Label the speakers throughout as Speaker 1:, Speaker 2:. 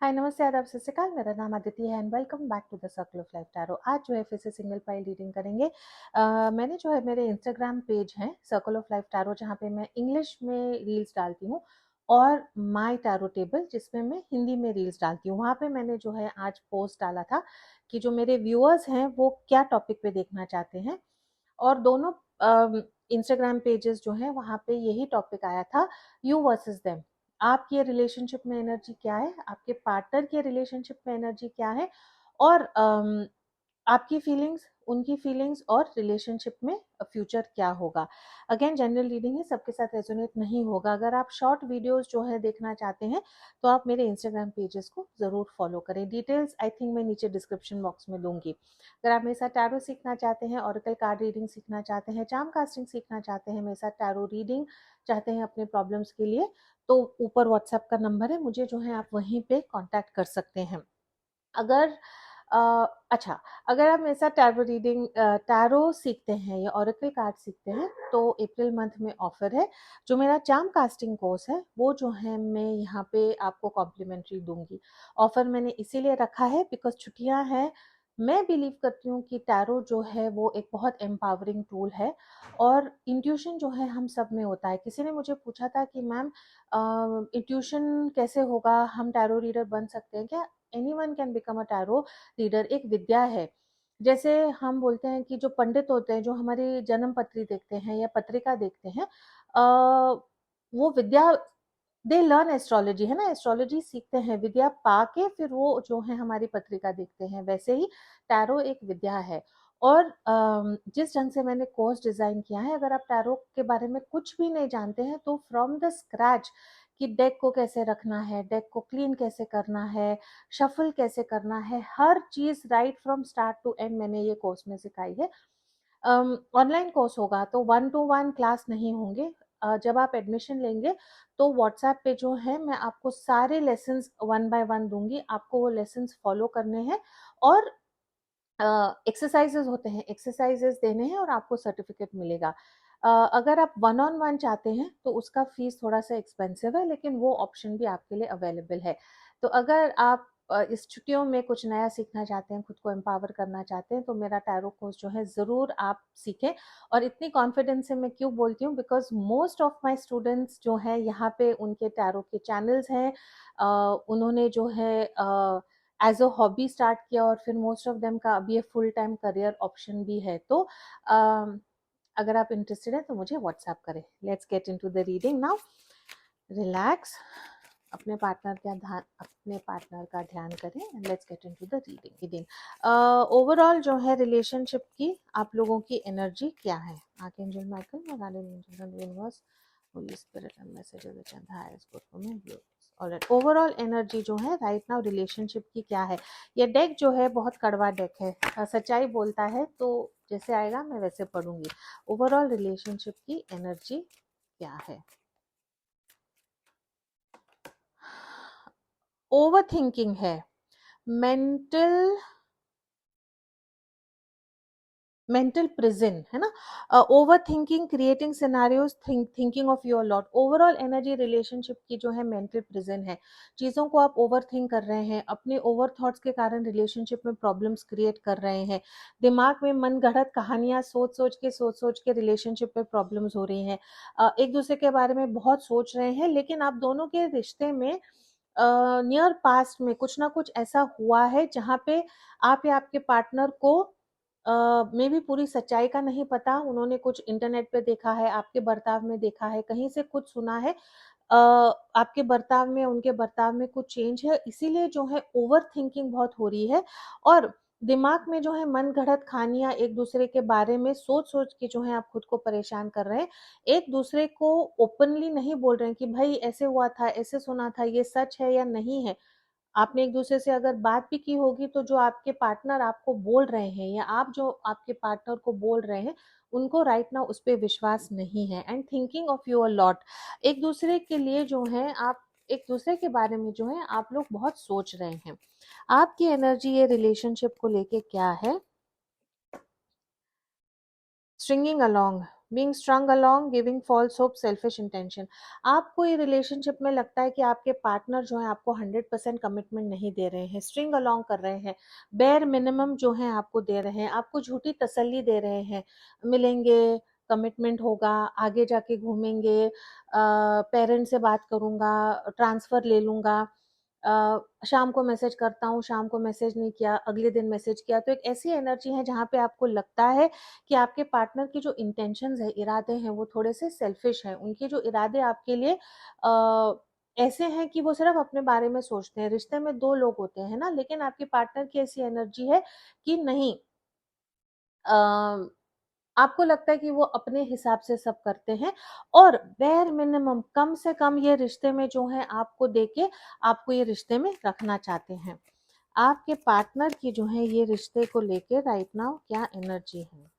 Speaker 1: हाय नमस्ते आदाब सत श्री अकाल। मेरा नाम अदिति है and welcome back to the Circle of Life Tarot. आज जो है फिर से सिंगल पाइल रीडिंग करेंगे। मैंने जो है मेरे इंस्टाग्राम पेज है सर्कल ऑफ लाइफ टैरो, जहाँ पे मैं इंग्लिश में रील्स डालती हूँ, और माय टैरो टेबल जिसमें मैं हिंदी में रील्स डालती हूँ। वहाँ पे मैंने जो है आज पोस्ट डाला था कि जो मेरे व्यूअर्स हैं वो क्या टॉपिक पे देखना चाहते हैं, और दोनों इंस्टाग्राम पेजेस जो हैं वहाँ पे यही टॉपिक आया था, यू वर्सेस देम। आपके रिलेशनशिप में एनर्जी क्या है, आपके पार्टनर के रिलेशनशिप में एनर्जी क्या है, और आपकी फीलिंग्स, उनकी फीलिंग्स, और रिलेशनशिप में फ्यूचर क्या होगा। अगेन जनरल रीडिंग है, सबके साथ रेजोनेट नहीं होगा। अगर आप शॉर्ट वीडियोस जो है देखना चाहते हैं तो आप मेरे इंस्टाग्राम पेजेस को ज़रूर फॉलो करें। डिटेल्स आई थिंक मैं नीचे डिस्क्रिप्शन बॉक्स में दूंगी। अगर आप मेरे साथ टैरो सीखना चाहते हैं, ऑरेकल कार्ड रीडिंग सीखना चाहते हैं, चार्म कास्टिंग सीखना चाहते हैं, मेरे साथ टैरो रीडिंग चाहते हैं अपने प्रॉब्लम्स के लिए, तो ऊपर व्हाट्सएप का नंबर है, मुझे जो है आप वहीं पे कांटेक्ट कर सकते हैं। अगर अ, अच्छा, अगर आप मेरे साथ टैरो रीडिंग, टैरो सीखते हैं या ऑरेकल कार्ड सीखते हैं, तो अप्रैल मंथ में ऑफर है। जो मेरा चार्म कास्टिंग कोर्स है वो जो है मैं यहाँ पे आपको कॉम्प्लीमेंट्री दूंगी। ऑफर मैंने इसीलिए रखा है बिकॉज छुट्टियां हैं। मैं बिलीव करती हूँ कि टैरो जो है वो एक बहुत एम्पावरिंग टूल है, और इंट्यूशन जो है हम सब में होता है। किसी ने मुझे पूछा था कि मैम इंट्यूशन कैसे होगा, हम टैरो रीडर बन सकते हैं क्या? Anyone can become a tarot reader. एक विद्या है। जैसे हम बोलते हैं कि जो पंडित होते हैं, जो हमारी जन्म पत्री देखते हैं या पत्रिका देखते हैं, वो विद्या, दे लर्न एस्ट्रोलॉजी, है ना, एस्ट्रोलॉजी सीखते हैं, विद्या पाके फिर वो जो है हमारी पत्रिका देखते हैं। वैसे ही टैरो एक विद्या है। और जिस ढंग से मैंने कोर्स डिजाइन किया है, अगर आप टैरो के बारे में कुछ भी नहीं जानते हैं तो फ्रॉम द स्क्रैच, कि डेक को कैसे रखना है, डेक को क्लीन कैसे करना है, शफल कैसे करना है, हर चीज right from start to end मैंने ये कोर्स में सिखाई है। ऑनलाइन कोर्स होगा तो 1-to-1 क्लास नहीं होंगे। जब आप एडमिशन लेंगे तो व्हाट्सएप पे जो है मैं आपको सारे लेसन्स 1 by 1 दूंगी, आपको वो लेसन्स फॉलो करने हैं, और एक्सरसाइजेस होते हैं, एक्सरसाइजेस देने हैं, और आपको सर्टिफिकेट मिलेगा। अगर आप 1-on-1 चाहते हैं तो उसका फीस थोड़ा सा एक्सपेंसिव है, लेकिन वो ऑप्शन भी आपके लिए अवेलेबल है। तो अगर आप इस छुट्टियों में कुछ नया सीखना चाहते हैं, खुद को एम्पावर करना चाहते हैं, तो मेरा टैरो कोर्स जो है ज़रूर आप सीखें। और इतनी कॉन्फिडेंस से मैं क्यों बोलती हूँ, because most of my students जो हैं यहाँ पे, उनके टैरो के चैनल्स हैं, उन्होंने जो है एज अ हॉबी स्टार्ट किया, और फिर मोस्ट ऑफ देम का अभी ये फुल टाइम करियर ऑप्शन भी है। तो अगर आप इंटरेस्टेड हैं तो मुझे व्हाट्सएप करें। Let's get into the reading now. Relax, अपने पार्टनर का ध्यान करें, and let's get into the reading. Overall जो है रिलेशनशिप की आप लोगों की एनर्जी क्या है? Archangel Michael, guardian angel, universe, Holi spirit and messages which and highest good for me. Alright, overall energy जो है राइट नाउ रिलेशनशिप की क्या है? ये डेक जो है बहुत कड़वा डेक है, सच्चाई बोलता है, तो जैसे आएगा मैं वैसे पढ़ूंगी। ओवरऑल रिलेशनशिप की एनर्जी क्या है? ओवर थिंकिंग है, मेंटल मेंटल प्रिजन, है ना, over thinking, creating scenarios, thinking of your lot. Overall energy relationship की जो है मेंटल प्रिजन है। चीज़ों को आप ओवर थिंक कर रहे हैं, अपने ओवर थॉट्स के कारण रिलेशनशिप में प्रॉब्लम्स क्रिएट कर रहे हैं। दिमाग में मन गढ़ंत कहानियां सोच सोच के रिलेशनशिप में प्रॉब्लम्स हो रही हैं। एक दूसरे के बारे में बहुत सोच रहे हैं, लेकिन आप दोनों के रिश्ते में नियर पास्ट में कुछ ना कुछ ऐसा हुआ है जहाँ पे आप या आपके पार्टनर को में भी पूरी सच्चाई का नहीं पता। उन्होंने कुछ इंटरनेट पे देखा है, आपके बर्ताव में देखा है, कहीं से कुछ सुना है, आपके बर्ताव में, उनके बर्ताव में कुछ चेंज है, इसीलिए जो है ओवर थिंकिंग बहुत हो रही है। और दिमाग में जो है मन गढ़ंत कहानियां एक दूसरे के बारे में सोच सोच के जो है आप खुद को परेशान कर रहे हैं। एक दूसरे को ओपनली नहीं बोल रहे हैं कि भाई ऐसे हुआ था, ऐसे सुना था, ये सच है या नहीं है। आपने एक दूसरे से अगर बात भी की होगी तो जो आपके पार्टनर आपको बोल रहे हैं, या आप जो आपके पार्टनर को बोल रहे हैं, उनको राइट नाउ उस पर विश्वास नहीं है। And thinking of you a lot, एक दूसरे के लिए जो है आप, एक दूसरे के बारे में जो है आप लोग बहुत सोच रहे हैं। आपकी एनर्जी ये रिलेशनशिप को लेके क्या है? Stringing along, being strung along, giving false hope, selfish intention. आपको ये रिलेशनशिप में लगता है कि आपके पार्टनर जो है आपको 100% कमिटमेंट नहीं दे रहे हैं, स्ट्रिंग अलोंग कर रहे हैं, बेयर मिनिमम जो है आपको दे रहे हैं, आपको झूठी तसल्ली दे रहे हैं, मिलेंगे, कमिटमेंट होगा, आगे जाके घूमेंगे, पेरेंट्स से बात करूंगा, ट्रांसफर ले लूंगा, शाम को मैसेज करता हूँ, शाम को मैसेज नहीं किया, अगले दिन मैसेज किया। तो एक ऐसी एनर्जी है जहाँ पे आपको लगता है कि आपके पार्टनर की जो इंटेंशंस है, इरादे हैं, वो थोड़े से सेल्फिश हैं। उनके जो इरादे आपके लिए ऐसे हैं कि वो सिर्फ अपने बारे में सोचते हैं। रिश्ते में दो लोग होते हैं ना, लेकिन आपके पार्टनर की ऐसी एनर्जी है कि नहीं, आपको लगता है कि वो अपने हिसाब से सब करते हैं, और बेयर मिनिमम, कम से कम ये रिश्ते में जो है आपको देके आपको ये रिश्ते में रखना चाहते हैं। आपके पार्टनर की जो है ये रिश्ते को लेके राइट नाउ क्या एनर्जी है?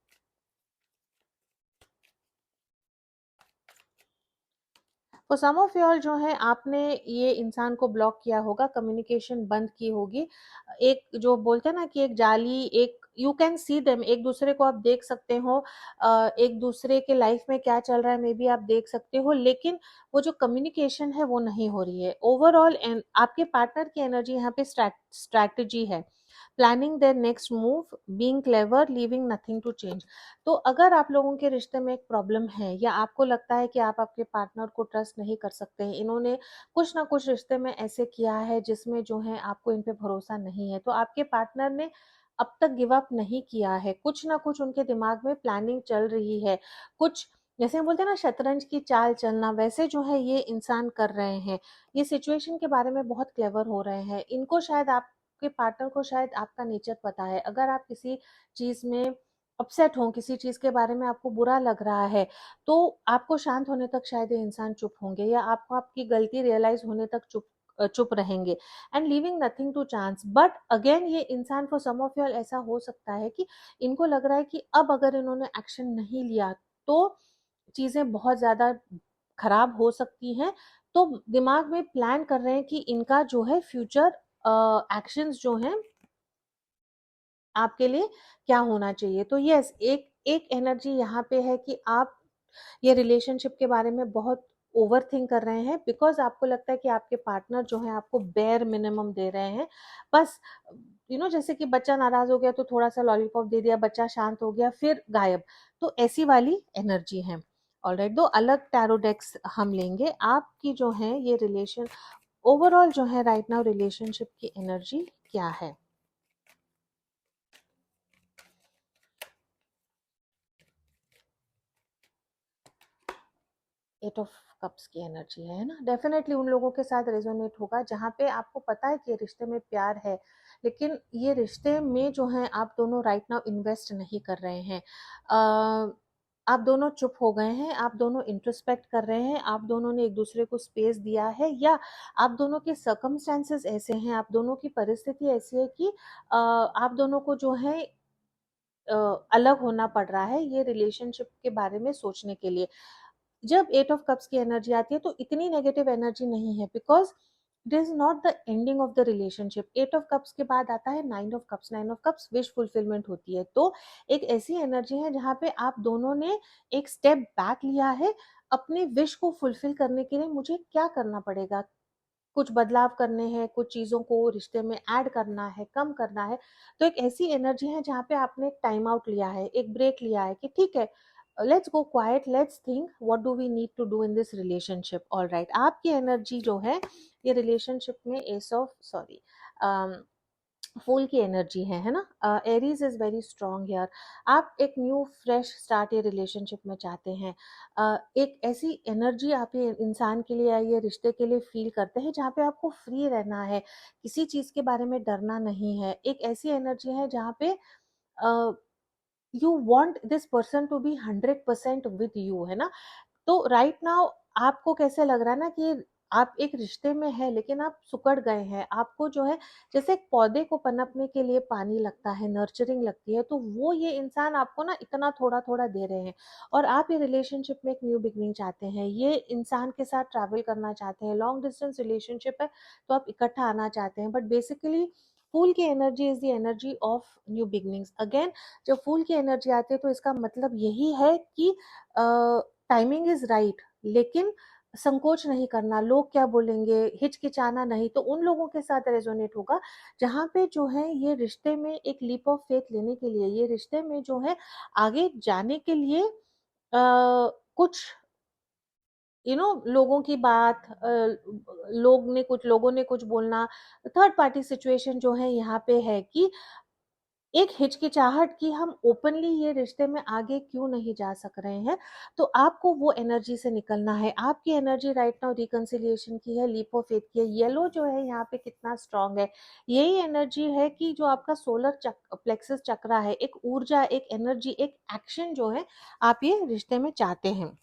Speaker 1: तो सम ऑफ यॉल जो है आपने ये इंसान को ब्लॉक किया होगा, कम्युनिकेशन बंद की होगी। एक जो बोलते हैं ना कि एक जाली, एक यू कैन सी देम, एक दूसरे को आप देख सकते हो, एक दूसरे के लाइफ में क्या चल रहा है मे बी आप देख सकते हो, लेकिन वो जो कम्युनिकेशन है वो नहीं हो रही है ओवरऑल। एंड आपके पार्टनर की एनर्जी यहाँ पे स्ट्रैटेजी है, planning their next move, being clever, leaving nothing to change. तो अगर आप लोगों के रिश्ते में एक प्रॉब्लम है, या आपको लगता है कि आप आपके पार्टनर को ट्रस्ट नहीं कर सकते हैं, इन्होंने कुछ ना कुछ रिश्ते में ऐसे किया है जिसमें जो है आपको इन पे भरोसा नहीं है, तो आपके पार्टनर ने अब तक गिव अप नहीं किया है, कुछ ना कुछ उनके दिमाग में प्लानिंग चल रही है, कुछ जैसे हम बोलते हैं ना शतरंज की चाल चलना, वैसे जो है ये इंसान कर रहे हैं। ये सिचुएशन के बारे में बहुत क्लेवर हो रहे हैं। इनको शायद, आपके पार्टनर को शायद आपका नेचर पता है। अगर आप किसी चीज में अपसेट हो, किसी चीज के बारे में आपको बुरा लग रहा है, तो आपको शांत होने तक शायद ये इंसान चुप होंगे, या आपको आपकी गलती रियलाइज होने तक चुप रहेंगे, and leaving nothing to chance. But again ये इंसान फॉर सम ऑफ यू ऐसा हो सकता है कि इनको लग रहा है कि अब अगर इन्होंने एक्शन नहीं लिया तो चीजें बहुत ज्यादा खराब हो सकती हैं। तो दिमाग में प्लान कर रहे हैं कि इनका जो है फ्यूचर एक्शंस जो हैं आपके लिए क्या होना चाहिए। तो यस, एक एक एनर्जी यहाँ पे है कि आप ये रिलेशनशिप के बारे में बहुत ओवर थिंक कर रहे हैं, बिकॉज आपको लगता है कि आपके पार्टनर जो है आपको बेयर मिनिमम दे रहे हैं। बस जैसे कि बच्चा नाराज हो गया तो थोड़ा सा लॉलीपॉप दे दिया, बच्चा शांत हो गया, फिर गायब। तो ऐसी वाली एनर्जी है। ऑलराइट, दो अलग टैरो डेक्स हम लेंगे। आपकी जो है ये रिलेशन ओवरऑल जो है राइट नाउ रिलेशनशिप की एनर्जी क्या है? एट ऑफ कप्स की एनर्जी है ना, डेफिनेटली उन लोगों के साथ रेजोनेट होगा जहाँ पे आपको पता है कि रिश्ते में प्यार है, लेकिन ये रिश्ते में जो है आप दोनों राइट नाउ इन्वेस्ट नहीं कर रहे हैं। आप दोनों चुप हो गए हैं, आप दोनों इंट्रोस्पेक्ट कर रहे हैं, आप दोनों ने एक दूसरे को स्पेस दिया है, या आप दोनों के सर्कमस्टेंसेस ऐसे हैं, आप दोनों की परिस्थिति ऐसी है कि आप दोनों को जो है अलग होना पड़ रहा है ये रिलेशनशिप के बारे में सोचने के लिए। जब एट ऑफ कप्स की एनर्जी आती है तो इतनी नेगेटिव एनर्जी नहीं है, because it is not the ending of the relationship. Eight of cups के बाद आता है nine of cups. Nine of cups wish fulfilment होती है। तो एक ऐसी एनर्जी है जहाँ पे आप दोनों ने एक स्टेप बैक लिया है। अपने विश को फुलफिल करने के लिए मुझे क्या करना पड़ेगा, कुछ बदलाव करने हैं, कुछ चीज़ों को रिश्ते में ऐड करना है, कम करना है। तो एक ऐसी एनर्जी है जहाँ पे आपने एक टाइम आउट लिया है, एक ब्रेक लिया है कि ठीक है, let's go quiet, let's think what do we need to do in this relationship. Alright, आपकी एनर्जी जो है ये रिलेशनशिप में एस ऑफ सॉरी फूल की एनर्जी है ना। एरीज इज वेरी स्ट्रॉन्ग यार। आप एक न्यू फ्रेश स्टार्ट ये रिलेशनशिप में चाहते हैं। एक ऐसी एनर्जी आप ये इंसान के लिए या ये रिश्ते के लिए फील करते हैं जहाँ पे आपको फ्री रहना है, किसी चीज़ के बारे में डरना नहीं है। एक ऐसी एनर्जी है जहाँ पे you want this person to be 100% with you, है ना। तो राइट नाउ आपको कैसे लग रहा है ना कि आप एक रिश्ते में है लेकिन आप सुकड़ गए हैं। आपको जो है, जैसे एक पौधे को पनपने के लिए पानी लगता है, नर्चरिंग लगती है, तो वो ये इंसान आपको ना इतना थोड़ा थोड़ा दे रहे हैं। और आप ये रिलेशनशिप में एक न्यू बिगनिंग चाहते हैं, ये इंसान के साथ ट्रैवल करना चाहते हैं, लॉन्ग डिस्टेंस रिलेशनशिप है तो आप इकट्ठा आना चाहते हैं, बट बेसिकली फूल की energy is the energy of new beginnings. Again जब फूल की एनर्जी आती है तो इसका मतलब यही है कि टाइमिंग इज राइट, लेकिन संकोच नहीं करना, लोग क्या बोलेंगे, हिचकिचाना नहीं, तो उन लोगों के साथ रेजोनेट होगा जहाँ पे जो है ये रिश्ते में एक लीप ऑफ फेथ लेने के लिए, ये रिश्ते में जो है आगे जाने के लिए कुछ लोगों की बात, लोगों ने कुछ बोलना, थर्ड पार्टी सिचुएशन जो है यहाँ पे है कि एक हिचकिचाहट कि हम ओपनली ये रिश्ते में आगे क्यों नहीं जा सक रहे हैं। तो आपको वो एनर्जी से निकलना है। आपकी एनर्जी राइट नाउ रिकंसिलिएशन की है, लीप ऑफ फेथ की है। येलो जो है यहाँ पे कितना स्ट्रांग है, यही एनर्जी है कि जो आपका सोलर प्लेक्सस चक्रा है, एक ऊर्जा, एक एनर्जी, एक एक्शन जो है आप ये रिश्ते में चाहते हैं।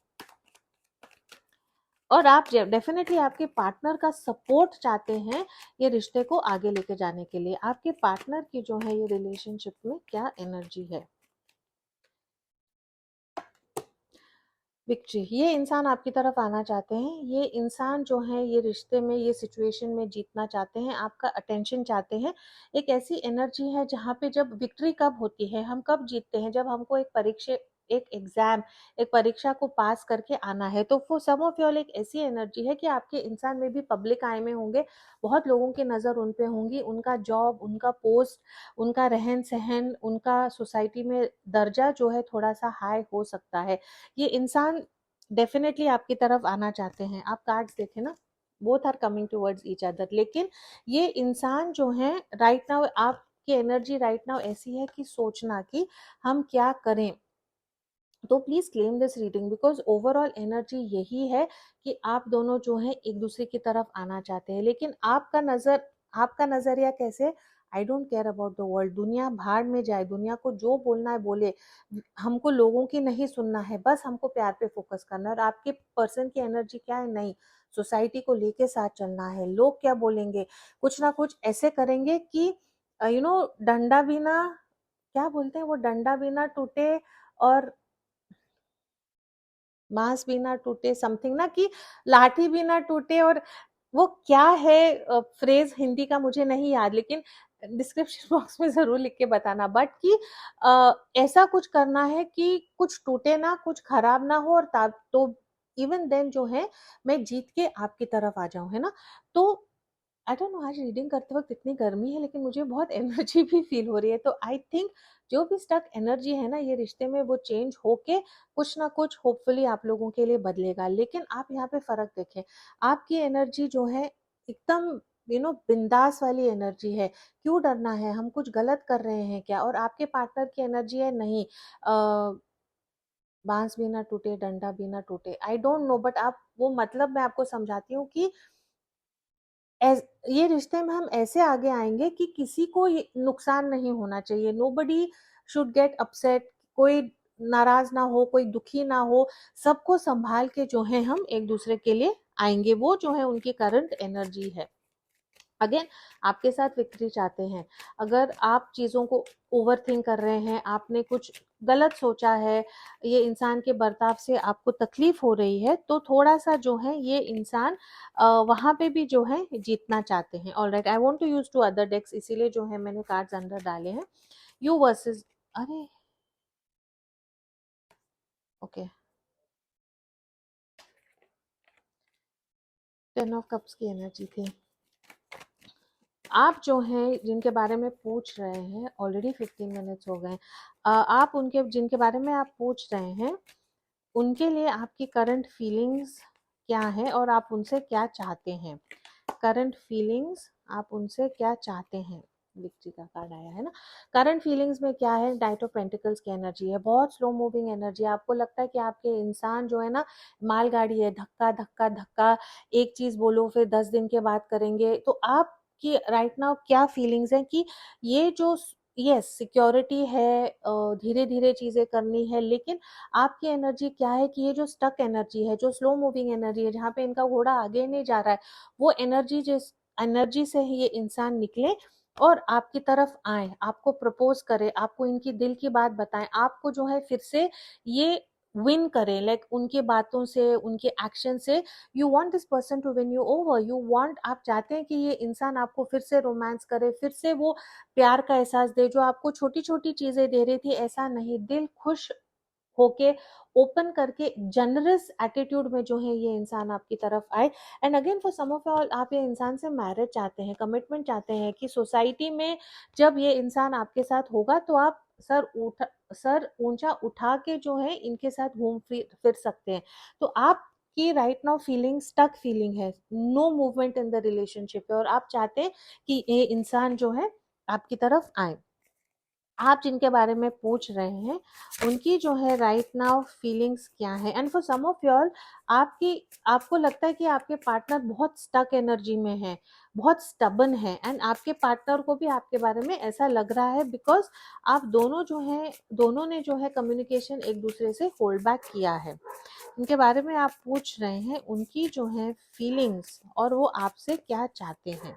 Speaker 1: और आप डेफिनेटली आपके पार्टनर का सपोर्ट चाहते हैं ये रिश्ते को आगे लेके जाने के लिए। आपके पार्टनर की जो है ये रिलेशनशिप में क्या एनर्जी है। विक्ट्री, ये इंसान आपकी तरफ आना चाहते हैं, ये इंसान जो है ये रिश्ते में, ये सिचुएशन में जीतना चाहते हैं, आपका अटेंशन चाहते हैं। एक ऐसी एनर्जी है जहाँ पे जब विक्ट्री कब होती है, हम कब जीतते हैं, जब हमको एक एग्जाम, एक परीक्षा को पास करके आना है। तो फॉर सम ऑफ यॉल एक ऐसी एनर्जी है कि आपके इंसान में भी पब्लिक आई में होंगे, बहुत लोगों की नज़र उन पे होंगी, उनका जॉब, उनका पोस्ट, उनका रहन सहन, उनका सोसाइटी में दर्जा जो है थोड़ा सा हाई हो सकता है। ये इंसान डेफिनेटली आपकी तरफ आना चाहते हैं। आप कार्ड्स देखें ना, both are coming towards each other, लेकिन ये इंसान जो है राइट नाउ, आपकी एनर्जी राइट नाउ ऐसी है कि सोचना कि हम क्या करें। तो please claim this reading because overall energy यही है कि आप दोनों जो है एक दूसरे की तरफ आना चाहते हैं, लेकिन आपका नजरिया कैसे, I don't care about the world, दुनिया भाड़ में जाए, दुनिया को जो बोलना है बोले, हमको लोगों की नहीं सुनना है, बस हमको प्यार पे फोकस करना है। और आपके पर्सन की एनर्जी क्या है, नहीं, सोसाइटी को लेके साथ चलना है, लोग क्या बोलेंगे, कुछ ना कुछ ऐसे करेंगे कि डंडा भी ना, क्या बोलते हैं वो, डंडा भी ना टूटे और बांस भी ना टूटे, समथिंग ना, कि लाठी भी ना टूटे, और वो क्या है फ्रेज हिंदी का मुझे नहीं याद, लेकिन डिस्क्रिप्शन बॉक्स में जरूर लिख के बताना। बट कि ऐसा कुछ करना है कि कुछ टूटे ना, कुछ खराब ना हो, और तो इवन देन जो है मैं जीत के आपकी तरफ आ जाऊं, है ना। तो आई डोंट नो, आज रीडिंग करते वक्त इतनी गर्मी है लेकिन मुझे बहुत एनर्जी भी फील हो रही है। तो आई थिंक जो भी स्टक एनर्जी है ना ये रिश्ते में, वो चेंज होके कुछ ना कुछ होपफुली आप लोगों के लिए बदलेगा। लेकिन आप यहाँ पे फर्क देखें, आपकी एनर्जी जो है एकदम बिंदास वाली एनर्जी है। क्यों डरना है, हम कुछ गलत कर रहे हैं क्या? और आपके पार्टनर की एनर्जी है, नहीं, बांस भी ना टूटे, डंडा भी ना टूटे, आई डोंट नो, बट आप वो मतलब मैं आपको समझाती हूँ कि ये रिश्ते में हम ऐसे आगे आएंगे कि किसी को नुकसान नहीं होना चाहिए, नोबडी शुड गेट अपसेट, कोई नाराज ना हो, कोई दुखी ना हो, सबको संभाल के जो है हम एक दूसरे के लिए आएंगे। वो जो है उनकी करंट एनर्जी है। अगेन आपके साथ विक्ट्री चाहते हैं। अगर आप चीज़ों को ओवर थिंक कर रहे हैं, आपने कुछ गलत सोचा है, ये इंसान के बर्ताव से आपको तकलीफ हो रही है, तो थोड़ा सा जो है ये इंसान वहां पे भी जो है जीतना चाहते हैं। Alright, I want to use two other decks, इसीलिए जो है मैंने कार्ड्स अंदर डाले हैं। यू वर्सेस, अरे ओके, 10 ऑफ कप्स की एनर्जी थी। आप जो हैं जिनके बारे में पूछ रहे हैं, ऑलरेडी 15 मिनट्स हो गए। आप उनके जिनके बारे में आप पूछ रहे हैं उनके लिए आपकी करंट फीलिंग्स क्या है और आप उनसे क्या चाहते हैं। करंट फीलिंग्स, आप उनसे क्या चाहते हैं। विक्ट्री का कार्ड आया है ना। करंट फीलिंग्स में क्या है, नाइट ऑफ पेंटिकल्स की एनर्जी है, बहुत स्लो मूविंग एनर्जी है। आपको लगता है कि आपके इंसान जो है ना मालगाड़ी है, धक्का धक्का धक्का, एक चीज बोलो फिर 10 दिन के बाद करेंगे। तो आपकी राइट नाउ क्या फीलिंग्स है कि ये जो, यस सिक्योरिटी है, धीरे धीरे चीजें करनी है, लेकिन आपकी एनर्जी क्या है कि ये जो स्टक एनर्जी है, जो स्लो मूविंग एनर्जी है, जहाँ पे इनका घोड़ा आगे नहीं जा रहा है, वो एनर्जी, जिस एनर्जी से ही ये इंसान निकले और आपकी तरफ आए, आपको प्रपोज करे, आपको इनकी दिल की बात बताएं, आपको जो है फिर से ये विन करें, लाइक उनके बातों से, उनके एक्शन से you want this person to win you over, you want, आप चाहते हैं कि ये इंसान आपको फिर से रोमांस करे, फिर से वो प्यार का एहसास दे जो आपको छोटी छोटी चीजें दे रही थी, ऐसा नहीं, दिल खुश होके, ओपन करके, जनरस एटीट्यूड में जो है ये इंसान आपकी तरफ आए। And again for some of all, आप ये इंसान से मैरिज चाहते हैं, कमिटमेंट चाहते हैं कि सोसाइटी में जब ये इंसान आपके साथ होगा तो आप सर ऊंचा उठा के जो है इनके साथ घूम फिर फिर सकते हैं। तो आप की right now feeling stuck feeling है, no movement in the relationship है, और आप चाहते हैं कि ये इंसान जो है आपकी तरफ आए। आप जिनके बारे में पूछ रहे हैं उनकी जो है राइट नाउ फीलिंग्स क्या है। And for some of y'all, आपकी आपको लगता है कि आपके पार्टनर बहुत स्टक एनर्जी में है, बहुत स्टबन है, एंड आपके पार्टनर को भी आपके बारे में ऐसा लग रहा है, बिकॉज आप दोनों जो है, दोनों ने जो है कम्युनिकेशन एक दूसरे से होल्ड बैक किया है। उनके बारे में आप पूछ रहे हैं उनकी जो है फीलिंग्स, और वो आपसे क्या चाहते हैं।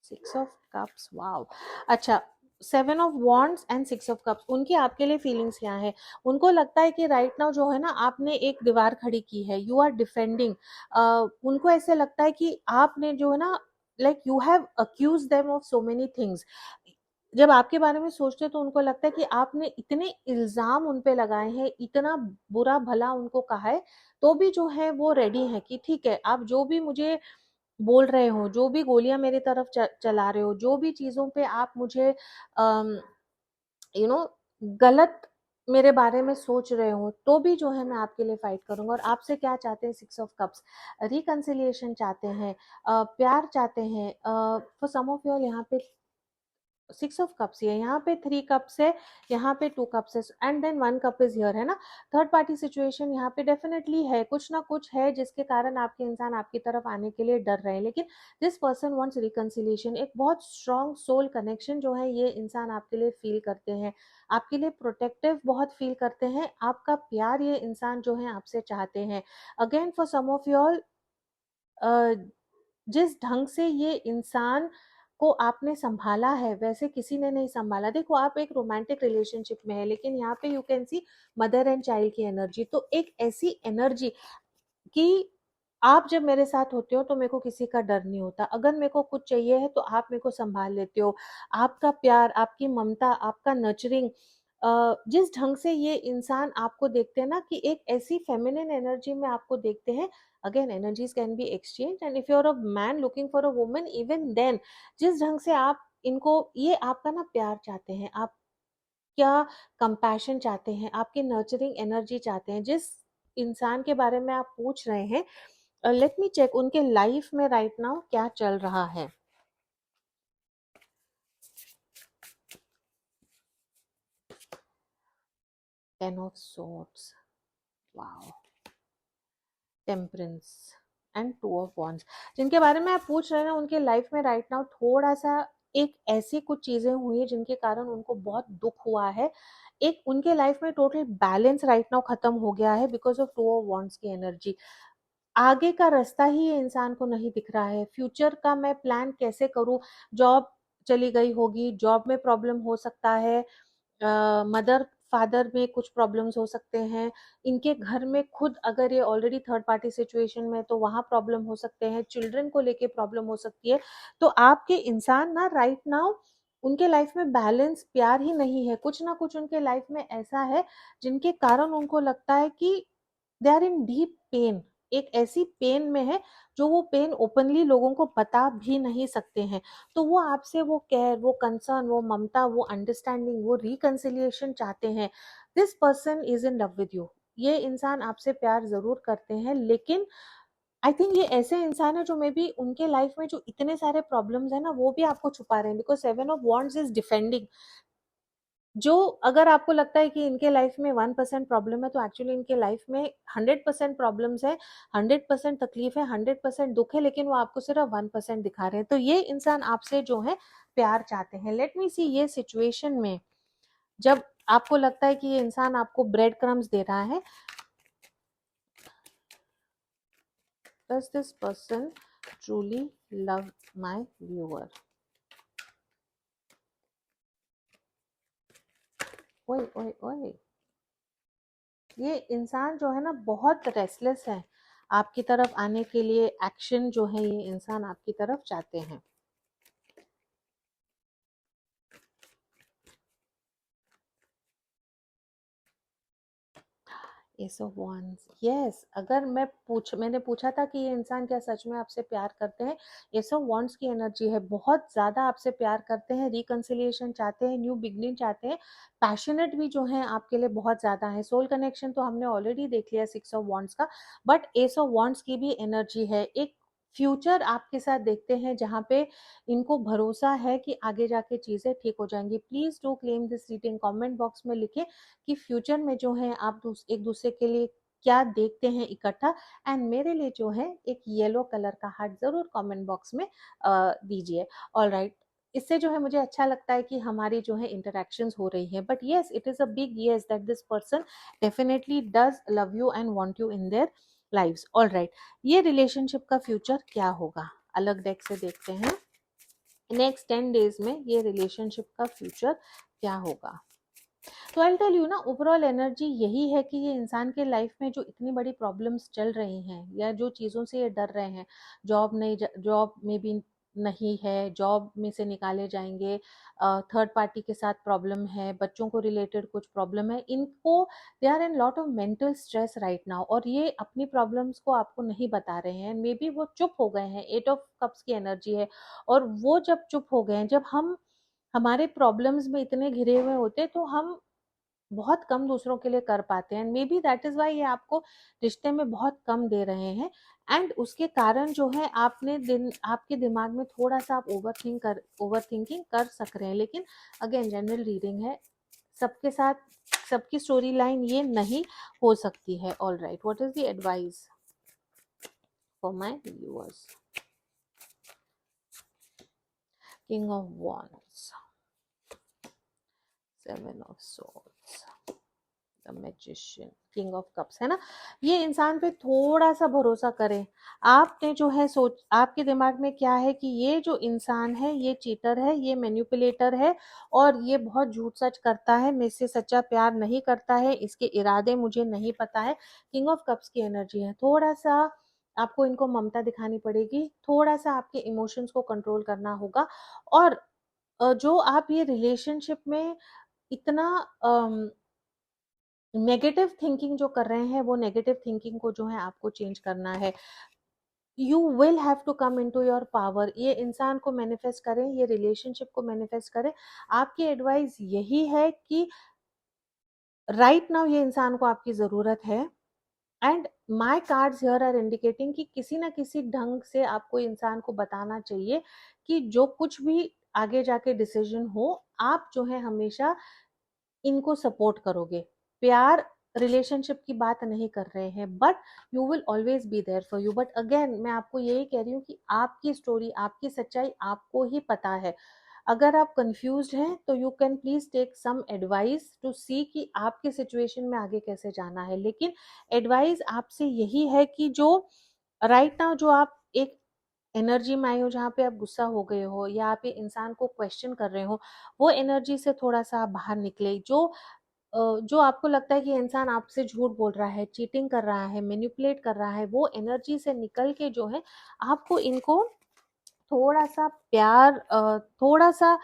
Speaker 1: 6 of cups, वाओ। अच्छा, 7 of wands and 6 of cups, उनकी आपके लिए फीलिंग्स क्या है। उनको लगता है कि राइट नाउ जो है ना, आपने एक दीवार खड़ी की है, यू आर डिफेंडिंग। उनको ऐसे लगता है कि आपने जो है ना, like you have accuse them of so many things. जब आपके बारे में सोचते हैं तो उनको लगता है कि आपने इतने इल्जाम उन पे लगाए हैं, इतना बुरा भला उनको कहा है, तो भी जो है वो रेडी है कि ठीक है, आप जो भी मुझे बोल रहे हो, जो भी गोलियां मेरी तरफ चला रहे हो, जो भी चीजों पे आप मुझे यू नो गलत मेरे बारे में सोच रहे हो, तो भी जो है मैं आपके लिए फाइट करूंगा। और आपसे क्या चाहते हैं 6 of cups, रिकंसिलिएशन चाहते हैं, प्यार चाहते हैं। फॉर सम ऑफ यू यहाँ पे 6 of cups है, यहाँ पे 3 cups है, यहाँ पे 2 cups है, and then 1 cup is here, है ना। थर्ड पार्टी सिचुएशन यहाँ पे डेफिनेटली है, कुछ ना कुछ है जिसके कारण आपके इंसान आपकी तरफ आने के लिए डर रहे हैं। लेकिन दिस पर्सन वांट्स रिकंसिलिएशन, एक बहुत स्ट्रॉन्ग सोल कनेक्शन जो है ये इंसान आपके लिए फील करते हैं, आपके लिए प्रोटेक्टिव बहुत फील करते हैं, आपका प्यार ये इंसान जो है आपसे चाहते हैं। Again for some of you all, जिस ढंग से ये इंसान को आपने संभाला है वैसे किसी ने नहीं संभाला। देखो, आप एक रोमांटिक रिलेशनशिप में है, लेकिन यहाँ पे you can see mother and child की एनर्जी। तो एक ऐसी एनर्जी कि आप जब मेरे साथ होते हो तो मेरे को किसी का डर नहीं होता, अगर मेरे को कुछ चाहिए है तो आप मेरे को संभाल लेते हो। आपका प्यार, आपकी ममता, आपका नर्चरिंग, जिस ढंग से ये इंसान आपको देखते हैं ना, कि एक ऐसी फेमिनिन एनर्जी में आपको देखते हैं। Again energies can be exchange, and if you are a man looking for a woman, even then जिस ढंग से आप इनको, ये आपका ना प्यार चाहते हैं, आप क्या कंपैशन चाहते हैं, आपकी नर्चरिंग एनर्जी चाहते हैं, जिस इंसान के बारे में आप पूछ रहे हैं। लेट मी चेक उनके लाइफ में राइट नाउ क्या चल रहा है। 10 of swords, wow, temperance and 2 of wands, जिनके बारे में आप पूछ रहे हैं उनके लाइफ में राइट नाउ थोड़ा सा एक ऐसी कुछ चीजें हुई जिनके कारण उनको बहुत दुख हुआ है। एक उनके लाइफ में टोटल बैलेंस राइट नाउ खत्म हो गया है बिकॉज ऑफ 2 of wands की एनर्जी। आगे का रास्ता ही ये इंसान को नहीं दिख रहा है, फ्यूचर का मैं प्लान कैसे करूं। जॉब चली गई होगी, जॉब में प्रॉब्लम हो सकता है, मदर फादर में कुछ प्रॉब्लम्स हो सकते हैं, इनके घर में खुद अगर ये ऑलरेडी थर्ड पार्टी सिचुएशन में तो वहां प्रॉब्लम हो सकते हैं, चिल्ड्रन को लेके प्रॉब्लम हो सकती है। तो आपके इंसान ना राइट नाउ, उनके लाइफ में बैलेंस, प्यार ही नहीं है, कुछ ना कुछ उनके लाइफ में ऐसा है जिनके कारण उनको लगता है कि they are in deep pain, एक ऐसी पेन में है जो वो पेन ओपनली लोगों को बता भी नहीं सकते हैं। तो वो आपसे वो केयर, वो कंसर्न, वो ममता, वो अंडरस्टैंडिंग, वो रिकंसिलिएशन चाहते हैं। This person is in love with you, ये इंसान आपसे प्यार जरूर करते हैं, लेकिन आई थिंक ये ऐसे इंसान है जो मे बी उनके लाइफ में जो इतने सारे प्रॉब्लम्स है ना वो भी आपको छुपा रहे हैं, because 7 of wands is defending. जो, अगर आपको लगता है कि इनके लाइफ में 1% प्रॉब्लम है, तो एक्चुअली इनके लाइफ में 100% प्रॉब्लम्स है, 100% तकलीफ है, 100% दुख है, लेकिन वो आपको सिर्फ 1% दिखा रहे हैं। तो ये इंसान आपसे जो है प्यार चाहते हैं। लेट मी सी, ये सिचुएशन में जब आपको लगता है कि ये इंसान आपको ब्रेड क्रम्स दे रहा है, does this person truly love my viewer. ओए ओए ओए, ये इंसान जो है ना बहुत रेस्टलेस है आपकी तरफ आने के लिए। एक्शन जो है ये इंसान आपकी तरफ चाहते हैं। S of wands, yes. अगर मैंने पूछा था कि ये इंसान क्या सच में आपसे प्यार करते हैं, एस ऑफ wands की एनर्जी है, बहुत ज्यादा आपसे प्यार करते हैं, रिकंसिलिएशन चाहते हैं, न्यू बिगनिंग चाहते हैं, पैशनेट भी जो है आपके लिए बहुत ज्यादा है। सोल कनेक्शन तो हमने ऑलरेडी देख लिया सिक्स ऑफ wands का, बट एस ऑफ wands की भी एनर्जी है। एक फ्यूचर आपके साथ देखते हैं जहाँ पे इनको भरोसा है कि आगे जाके चीजें ठीक हो जाएंगी। Please do claim this reading, comment box में लिखें कि फ्यूचर में जो है आप एक दूसरे के लिए क्या देखते हैं इकट्ठा। एंड मेरे लिए जो है एक येलो कलर का हार्ट जरूर कमेंट बॉक्स में दीजिए। ऑल राइट, इससे जो है मुझे अच्छा लगता है कि हमारी जो है इंटरेक्शंस हो रही है। But yes, it is a big yes that this person definitely does love you and want you in their lives. All right, ये रिलेशनशिप का फ्यूचर क्या होगा, अलग डेक से देखते हैं। नेक्स्ट 10 डेज में ये रिलेशनशिप का फ्यूचर क्या होगा। तो आई टेल यू ना, ओवरऑल एनर्जी यही है कि ये इंसान के लाइफ में जो इतनी बड़ी प्रॉब्लम्स चल रही हैं या जो चीज़ों से ये डर रहे हैं, जॉब में भी नहीं है, जॉब में से निकाले जाएंगे, थर्ड पार्टी के साथ प्रॉब्लम है, बच्चों को रिलेटेड कुछ प्रॉब्लम है, इनको they are in lot of mental stress right now, और ये अपनी प्रॉब्लम्स को आपको नहीं बता रहे हैं। मे बी वो चुप हो गए हैं, 8 ऑफ कप्स की एनर्जी है। और वो जब चुप हो गए हैं, जब हम हमारे प्रॉब्लम्स में इतने घिरे हुए होते, तो हम बहुत कम दूसरों के लिए कर पाते हैं। Maybe that is why ये आपको रिश्ते में बहुत कम दे रहे हैं। एंड उसके कारण जो है आपके दिमाग में थोड़ा सा आप ओवर थिंकिंग कर सक रहे हैं। लेकिन अगेन जनरल रीडिंग है, सबके साथ सबकी स्टोरी लाइन ये नहीं हो सकती है। All right, what is the advice for my viewers. King of wands, 7 of swords, magician, king of cups, है ना। ये इंसान पे थोड़ा सा भरोसा करें। आपने जो है सोच, आपके दिमाग में क्या है कि ये जो इंसान है ये चीटर है, ये मैनिपुलेटर है, और ये बहुत झूठ सच करता है, मेरे से सच्चा प्यार नहीं करता है, इसके इरादे मुझे नहीं पता है। किंग ऑफ कप्स की एनर्जी है। थोड़ा सा आपको इनको ममता दिखानी पड़ेगी, थोड़ा सा आपके इमोशंस को कंट्रोल करना होगा। और जो आप ये रिलेशनशिप में इतना नेगेटिव थिंकिंग जो कर रहे हैं, वो नेगेटिव थिंकिंग को जो है आपको चेंज करना है। You will have to come into your power. ये इंसान को मैनिफेस्ट करें, ये रिलेशनशिप को मैनिफेस्ट करें। आपकी एडवाइस यही है कि राइट नाउ ये इंसान को आपकी जरूरत है। And my cards here are indicating कि किसी ना किसी ढंग से आपको इंसान को बताना चाहिए कि जो कुछ भी आगे जाके डिसीजन हो, आप जो है हमेशा इनको सपोर्ट करोगे। प्यार रिलेशनशिप की बात नहीं कर रहे हैं, but you will always be there for you. But again मैं आपको यही कह रही हूँ कि आपकी स्टोरी, आपकी सच्चाई आपको ही पता है। अगर आप कंफ्यूज्ड हैं तो you can please take some advice to see कि आपके सिचुएशन में आगे कैसे जाना है। लेकिन एडवाइस आपसे यही है कि जो राइट नाउ जो आप एक एनर्जी में आए हो, जहाँ पे आप गुस्सा हो गए हो या आप ये इंसान को क्वेश्चन कर रहे हो, वो एनर्जी से थोड़ा सा आप बाहर निकले। जो आपको लगता है कि इंसान आपसे झूठ बोल रहा है, चीटिंग कर रहा है, मैनिपुलेट कर रहा है, वो एनर्जी से निकल के जो है आपको इनको थोड़ा सा प्यार, थोड़ा सा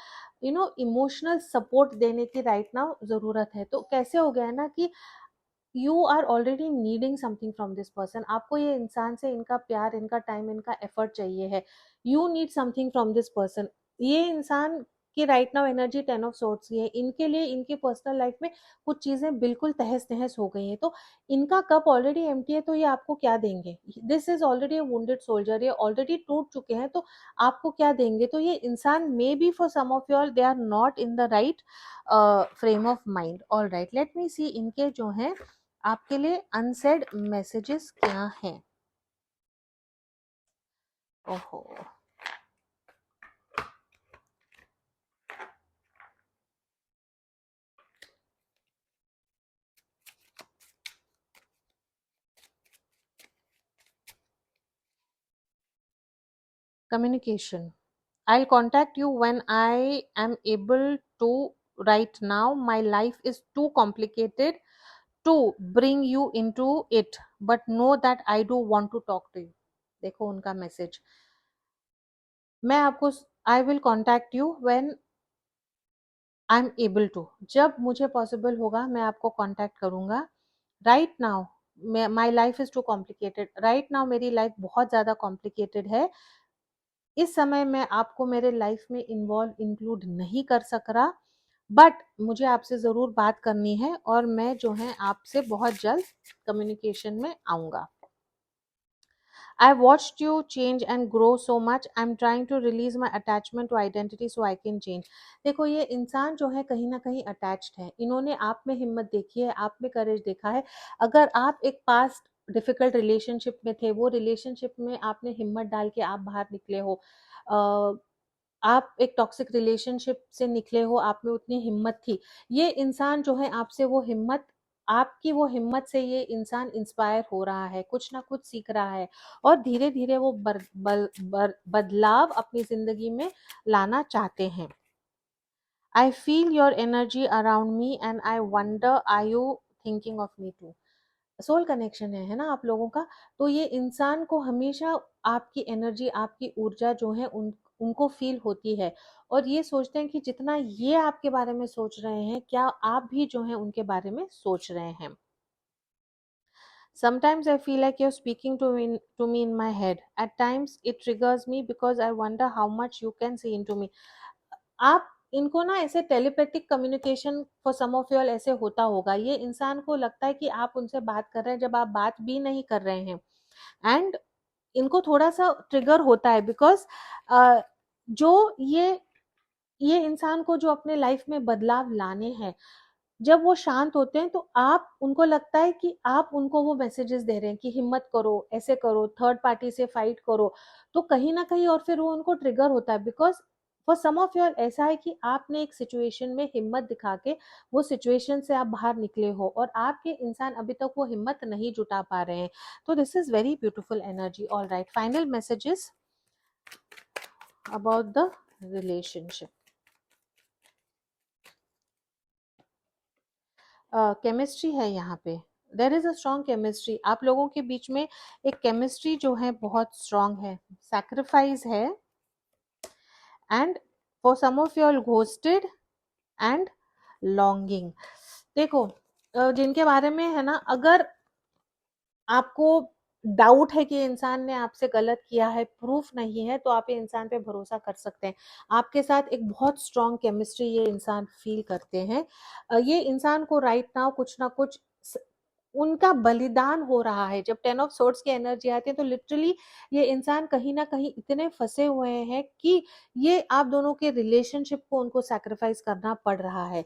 Speaker 1: इमोशनल सपोर्ट देने की राइट नाउ जरूरत है। तो कैसे हो गया है ना कि you are already needing something from this person. आपको ये इंसान से इनका प्यार, इनका टाइम, इनका एफर्ट चाहिए है। You need something from this person. ये इंसान की right now energy 10 of swords की है। इनके लिए इनकी पर्सनल लाइफ में कुछ चीजें बिल्कुल तहस नहस हो गई हैं, तो इनका कप ऑलरेडी एम्प्टी है। तो ये आपको क्या देंगे? This is already a wounded soldier, ये ऑलरेडी टूट चुके हैं, तो आपको क्या देंगे? तो ये इंसान maybe for some of you they are not in the right frame of mind. All right, let me see इनके जो है आपके लिए अनसेड मैसेजेस क्या हैं। ओहो, communication, I'll contact you when I am able to right now. My life is too complicated to bring you into it, but know that I do want to talk to you. देखो उनका message, मैं आपको, I will contact you when I am able to, जब मुझे possible होगा मैं आपको contact करूंगा. Right now my life is too complicated, right now मेरी लाइफ बहुत ज़्यादा कॉम्प्लिकेटेड है, इस समय मैं आपको मेरे लाइफ में इन्वॉल्व इंक्लूड नहीं कर सक रहा, बट मुझे आपसे ज़रूर बात करनी है और मैं जो है आपसे बहुत जल्द कम्युनिकेशन में आऊँगा. I watched you change and grow so much. I'm trying to release my attachment to identity so I can change. देखो ये इंसान जो है कहीं ना कहीं अटैच्ड है, इन्होंने आप में हिम्मत देखी है, आप में करेज देखा है. अगर आप एक पास्ट डिफिकल्ट रिलेशनशिप में थे, वो रिलेशनशिप में आपने हिम्मत डाल के आप बाहर निकले हो, आप एक टॉक्सिक रिलेशनशिप से निकले हो, आप में उतनी हिम्मत थी, ये इंसान जो है आपसे वो हिम्मत, आपकी वो हिम्मत से ये इंसान इंस्पायर हो रहा है, कुछ ना कुछ सीख रहा है और धीरे धीरे वो बदलाव अपनी जिंदगी में लाना चाहते हैं. I feel your energy around me and I wonder are you thinking of me too. Soul connection है ना आप लोगों का, तो ये इंसान को हमेशा आपकी एनर्जी, आपकी ऊर्जा जो है उनको फील होती है और ये सोचते हैं कि जितना ये आपके बारे में सोच रहे हैं, क्या आप भी जो है उनके बारे में सोच रहे हैं. Sometimes I feel like you're speaking to me in my head. At times it triggers me because I wonder how much you can see into me. आप इनको ना ऐसे telepathic communication for some of you all ऐसे होता होगा, ये इंसान को लगता है कि आप उनसे बात कर रहे हैं जब आप बात भी नहीं कर रहे हैं. एंड इनको थोड़ा सा ट्रिगर होता है बिकॉज जो ये इंसान को जो अपने लाइफ में बदलाव लाने हैं, जब वो शांत होते हैं तो आप उनको लगता है कि आप उनको वो मैसेजेस दे रहे हैं कि हिम्मत करो, ऐसे करो, थर्ड पार्टी से फाइट करो, तो कहीं ना कहीं और फिर वो उनको ट्रिगर होता है because for some of you ऐसा है कि आपने एक सिचुएशन में हिम्मत दिखा के वो सिचुएशन से आप बाहर निकले हो और आपके इंसान अभी तक वो हिम्मत नहीं जुटा पा रहे हैं. तो this is very beautiful energy. All right, final messages about the relationship. Chemistry है यहाँ पे, there is a strong chemistry, आप लोगों के बीच में एक केमिस्ट्री जो है बहुत स्ट्रॉन्ग है. सैक्रिफाइस है and for some of you all ghosted and longing. देखो जिनके बारे में है ना, अगर आपको डाउट है कि इंसान ने आपसे गलत किया है, प्रूफ नहीं है, तो आप ये इंसान पे भरोसा कर सकते हैं. आपके साथ एक बहुत स्ट्रॉन्ग केमिस्ट्री ये इंसान फील करते हैं. ये इंसान को राइट नाउ कुछ ना कुछ उनका बलिदान हो रहा है. जब 10 ऑफ सोर्ड्स की एनर्जी आती है तो लिटरली ये इंसान कहीं ना कहीं इतने फंसे हुए हैं कि ये आप दोनों के रिलेशनशिप को उनको सैक्रिफाइस करना पड़ रहा है.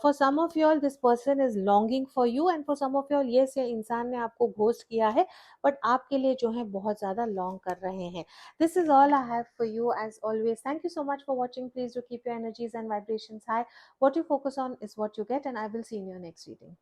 Speaker 1: For some of you all this person is longing for you and for some of you all ये इंसान ने आपको घोस्ट किया है बट आपके लिए जो है बहुत ज्यादा लॉन्ग कर रहे हैं. This is all I have for you as always. Thank you so much for watching. Please do keep your energies and vibrations high. What you focus on is what you get, and I will see you in your next reading.